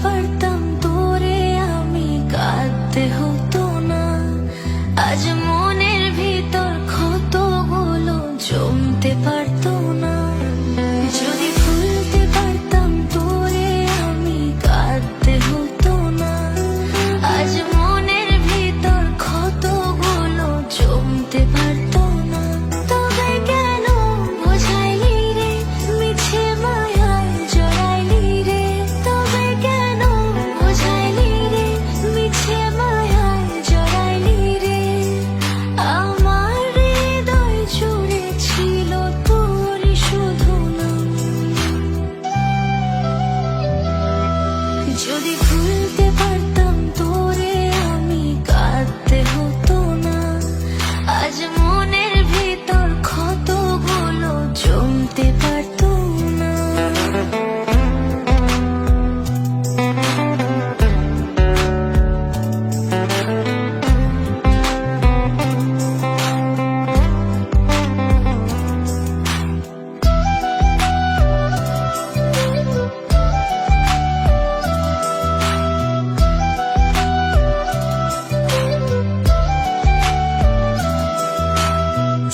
পারতাম তোরে আমি, কাঁদতে হতো না। আজ মনের ভিতর ক্ষতগুলো জমতে পারতো না। যদি ভুলতে পারতাম তোরে আমি, কাঁদতে হতো না। আজ মনের ভিতর ক্ষতগুলো জমতে পারতো না। তবে কেন বোঝাইলি রে, মিছে মায়ায় জড়াইলি রে। তবে কেন বোঝাইলি রে, মিছে মায়ায় জড়াইলি রে। আমার হৃদয় জুড়ে ছিল তোরই শুধু নাম। যদি ভুলতে পারতাম তোরে আমি, কাঁদতে হতো না। আজ মনের ভিতর ক্ষতগুলো জমতে পারতো না।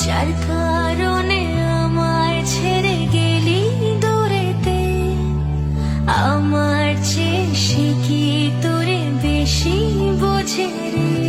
যার কারণে আমায় ছেড়ে গেলি দূরেতে, আমার চেয়ে সে কি তোরে বেশি বোঝে রে।